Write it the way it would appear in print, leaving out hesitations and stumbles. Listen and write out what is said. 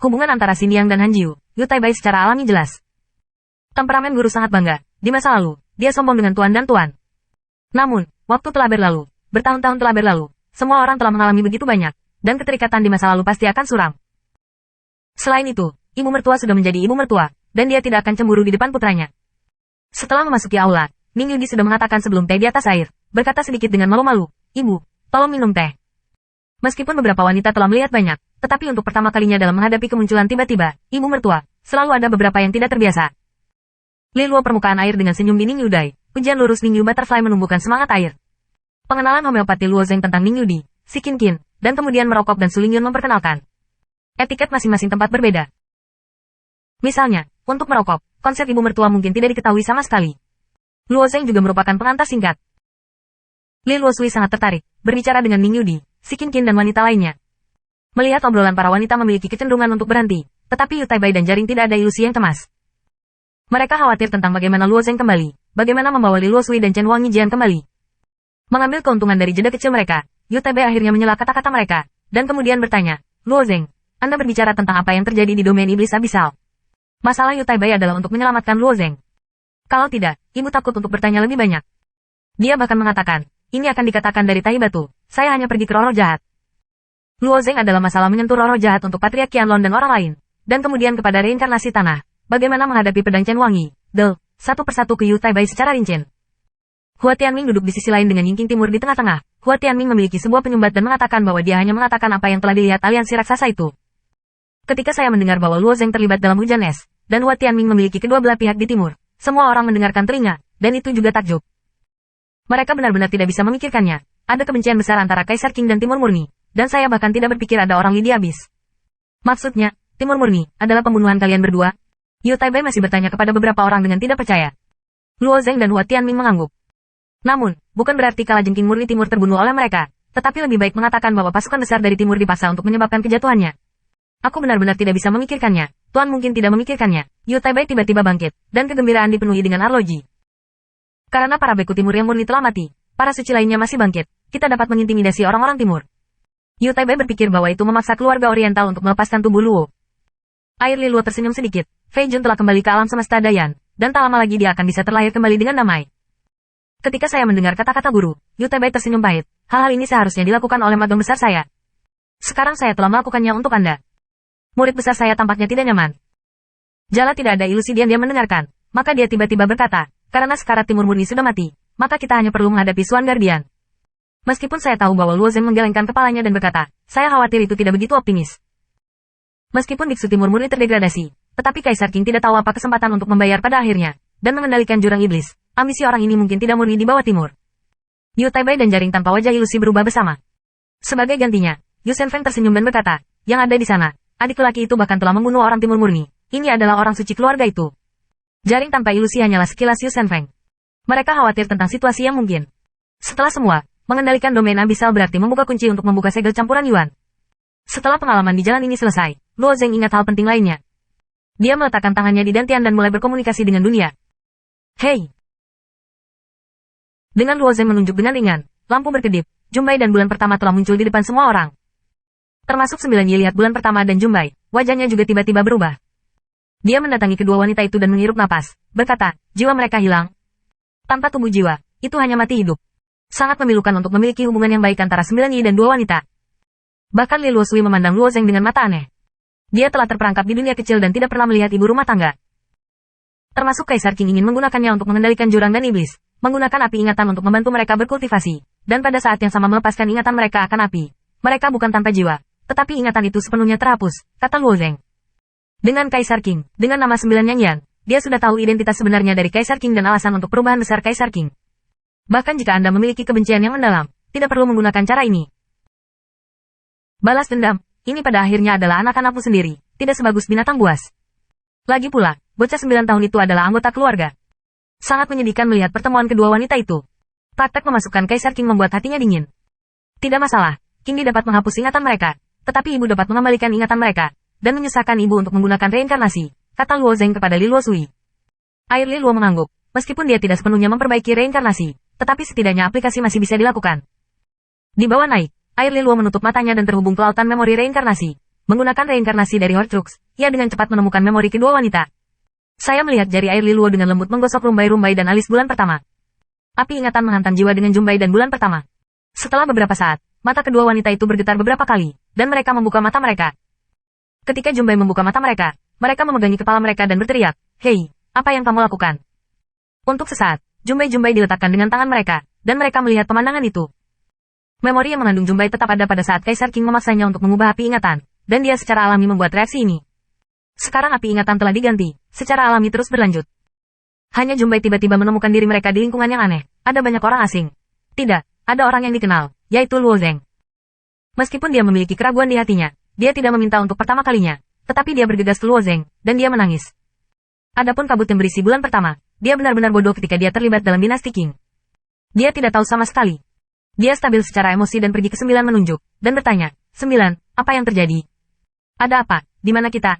Hubungan antara Xin Yang dan Han Jiu, Yu Taibai secara alami jelas. Temperamen guru sangat bangga. Di masa lalu, dia sombong dengan tuan dan tuan. Namun, waktu telah berlalu, bertahun-tahun telah berlalu, semua orang telah mengalami begitu banyak, dan keterikatan di masa lalu pasti akan suram. Selain itu, ibu mertua sudah menjadi ibu mertua, dan dia tidak akan cemburu di depan putranya. Setelah memasuki aula, Ning Yudi sudah mengatakan sebelum teh di atas air, berkata sedikit dengan malu-malu, "Ibu, tolong minum teh." Meskipun beberapa wanita telah melihat banyak, tetapi untuk pertama kalinya dalam menghadapi kemunculan tiba-tiba, ibu mertua, selalu ada beberapa yang tidak terbiasa. Li Luo permukaan air dengan senyum di Ning Yudai, ujian lurus Ning Yu Butterfly menumbuhkan semangat air. Pengenalan homeopati Luo Zeng tentang Ning Yudi, si Qin Qin, dan kemudian merokok dan Su Lingyun memperkenalkan. Etiket masing-masing tempat berbeda. Misalnya, untuk merokok, konsep ibu mertua mungkin tidak diketahui sama sekali. Luo Zeng juga merupakan pengantar singkat. Li Luo Sui sangat tertarik, berbicara dengan Ning Yudi, si Qin Qin dan wanita lainnya. Melihat obrolan para wanita memiliki kecenderungan untuk berhenti, tetapi Yu Taibai dan Jaring tidak ada ilusi yang cemas. Mereka khawatir tentang bagaimana Luo Zeng kembali, bagaimana membawa Li Luo Sui dan Chen Wang Yijian kembali. Mengambil keuntungan dari jeda kecil mereka, Yu Taibai akhirnya menyela kata-kata mereka, dan kemudian bertanya, "Luo Zeng, Anda berbicara tentang apa yang terjadi di domain iblis abisal. Masalah Yu Taibai adalah untuk menyelamatkan Luo Zeng. Kalau tidak, ibu takut untuk bertanya lebih banyak." Dia bahkan mengatakan, "Ini akan dikatakan dari tahi batu, saya hanya pergi ke roh jahat." Luo Zeng adalah masalah menyentuh roh jahat untuk Patriark Qianlong dan orang lain, dan kemudian kepada reinkarnasi tanah. Bagaimana menghadapi pedang Chen Wangi, satu persatu ke Yu Taibai secara rinci. Hua Tianming duduk di sisi lain dengan Yingqing Timur di tengah-tengah. Hua Tianming memiliki sebuah penyumbat dan mengatakan bahwa dia hanya mengatakan apa yang telah dilihat aliansi raksasa itu. Ketika saya mendengar bahwa Luo Zeng terlibat dalam hujan es, dan Hua Tianming memiliki kedua belah pihak di timur, semua orang mendengarkan telinga, dan itu juga takjub. Mereka benar-benar tidak bisa memikirkannya. Ada kebencian besar antara Kaisar Qing dan Timur Murni, dan saya bahkan tidak berpikir ada orang Li di abis. Maksudnya, Timur Murni adalah pembunuhan kalian berdua? Yu Taibai masih bertanya kepada beberapa orang dengan tidak percaya. Luo Zeng dan Hua Tianming mengangguk. Namun, bukan berarti kalajengking murni timur terbunuh oleh mereka, tetapi lebih baik mengatakan bahwa pasukan besar dari timur dipaksa untuk menyebabkan kejatuhannya. Aku benar-benar tidak bisa memikirkannya. Tuan mungkin tidak memikirkannya. Yu Taibai tiba-tiba bangkit, dan kegembiraan dipenuhi dengan arloji. Karena para beku timur yang murni telah mati, para suci lainnya masih bangkit, kita dapat mengintimidasi orang-orang timur. Yu Taibai berpikir bahwa itu memaksa keluarga oriental untuk melepaskan tubuh Luo. Air Li Luo tersenyum sedikit. Fei Jun telah kembali ke alam semesta Dayan, dan tak lama lagi dia akan bisa terlahir kembali dengan damai. Ketika saya mendengar kata-kata guru, Yu Taibai tersenyum pahit. Hal-hal ini seharusnya dilakukan oleh magang besar saya. Sekarang saya telah melakukannya untuk Anda. Murid besar saya tampaknya tidak nyaman. Jala tidak ada ilusi dia mendengarkan, maka dia tiba-tiba berkata, karena sekarat Timur Murni sudah mati, maka kita hanya perlu menghadapi Swan Guardian. Meskipun saya tahu bahwa Luo Zeng menggelengkan kepalanya dan berkata, saya khawatir itu tidak begitu optimis. Meskipun biksu Timur Murni terdegradasi, tetapi Kaisar Qing tidak tahu apa kesempatan untuk membayar pada akhirnya, dan mengendalikan jurang iblis. Ambisi orang ini mungkin tidak murni di bawah timur. Yu Taibai dan Jaring tanpa wajah ilusi berubah bersama. Sebagai gantinya, Yu Shenfeng tersenyum dan berkata, yang ada di sana, adik lelaki itu bahkan telah membunuh orang timur murni. Ini adalah orang suci keluarga itu. Jaring tanpa ilusi hanyalah sekilas Yu Shenfeng. Mereka khawatir tentang situasi yang mungkin. Setelah semua, mengendalikan domain abisal berarti membuka kunci untuk membuka segel campuran Yuan. Setelah pengalaman di jalan ini selesai, Luo Zeng ingat hal penting lainnya. Dia meletakkan tangannya di dantian dan mulai berkomunikasi dengan dunia. Hei! Dengan Luo Zeng menunjuk dengan ringan, lampu berkedip, Jumbai dan bulan pertama telah muncul di depan semua orang. Termasuk 9 Yi lihat bulan pertama dan Jumbai, wajahnya juga tiba-tiba berubah. Dia mendatangi kedua wanita itu dan menghirup napas, berkata, jiwa mereka hilang. Tanpa tubuh jiwa, itu hanya mati hidup. Sangat memilukan untuk memiliki hubungan yang baik antara 9 Yi dan 2 wanita. Bahkan Li Luo Sui memandang Luo Zeng dengan mata aneh. Dia telah terperangkap di dunia kecil dan tidak pernah melihat ibu rumah tangga. Termasuk Kaisar Qing ingin menggunakannya untuk mengendalikan jurang dan iblis, menggunakan api ingatan untuk membantu mereka berkultivasi, dan pada saat yang sama melepaskan ingatan mereka akan api. Mereka bukan tanpa jiwa, tetapi ingatan itu sepenuhnya terhapus, kata Luo Zeng. Dengan Kaisar Qing, dengan nama 9 Yang Yan, dia sudah tahu identitas sebenarnya dari Kaisar Qing dan alasan untuk perubahan besar Kaisar Qing. Bahkan jika Anda memiliki kebencian yang mendalam, tidak perlu menggunakan cara ini. Balas dendam. Ini pada akhirnya adalah anak-anakmu sendiri, tidak sebagus binatang buas. Lagi pula, bocah 9 tahun itu adalah anggota keluarga. Sangat menyedihkan melihat pertemuan kedua wanita itu. Praktek memasukkan Kaisar Qing membuat hatinya dingin. Tidak masalah, Qing dapat menghapus ingatan mereka, tetapi ibu dapat mengembalikan ingatan mereka, dan menyusahkan ibu untuk menggunakan reinkarnasi, kata Luo Zeng kepada Li Luo Sui. Air Li Luo mengangguk, meskipun dia tidak sepenuhnya memperbaiki reinkarnasi, tetapi setidaknya aplikasi masih bisa dilakukan. Di bawah naik, Air Li Luo menutup matanya dan terhubung ke lautan memori reinkarnasi. Menggunakan reinkarnasi dari Horcrux, ia dengan cepat menemukan memori kedua wanita. Saya melihat jari air Liluo dengan lembut menggosok rumbai-rumbai dan alis bulan pertama. Api ingatan menghantam jiwa dengan Jumbai dan bulan pertama. Setelah beberapa saat, mata kedua wanita itu bergetar beberapa kali, dan mereka membuka mata mereka. Ketika Jumbai membuka mata mereka memegangi kepala mereka dan berteriak, "Hei, apa yang kamu lakukan?" Untuk sesaat, Jumbai diletakkan dengan tangan mereka, dan mereka melihat pemandangan itu. Memori yang mengandung Jumbai tetap ada pada saat Kaisar King memaksanya untuk mengubah api ingatan, dan dia secara alami membuat reaksi ini. Sekarang api ingatan telah diganti, secara alami terus berlanjut. Hanya Jumbai tiba-tiba menemukan diri mereka di lingkungan yang aneh, ada banyak orang asing. Tidak, ada orang yang dikenal, yaitu Luo Zeng. Meskipun dia memiliki keraguan di hatinya, dia tidak meminta untuk pertama kalinya, tetapi dia bergegas ke Luo Zeng, dan dia menangis. Adapun kabut yang berisi bulan pertama, dia benar-benar bodoh ketika dia terlibat dalam dinasti King. Dia tidak tahu sama sekali. Dia stabil secara emosi dan pergi ke 9 menunjuk, dan bertanya, 9, apa yang terjadi? Ada apa? Di mana kita?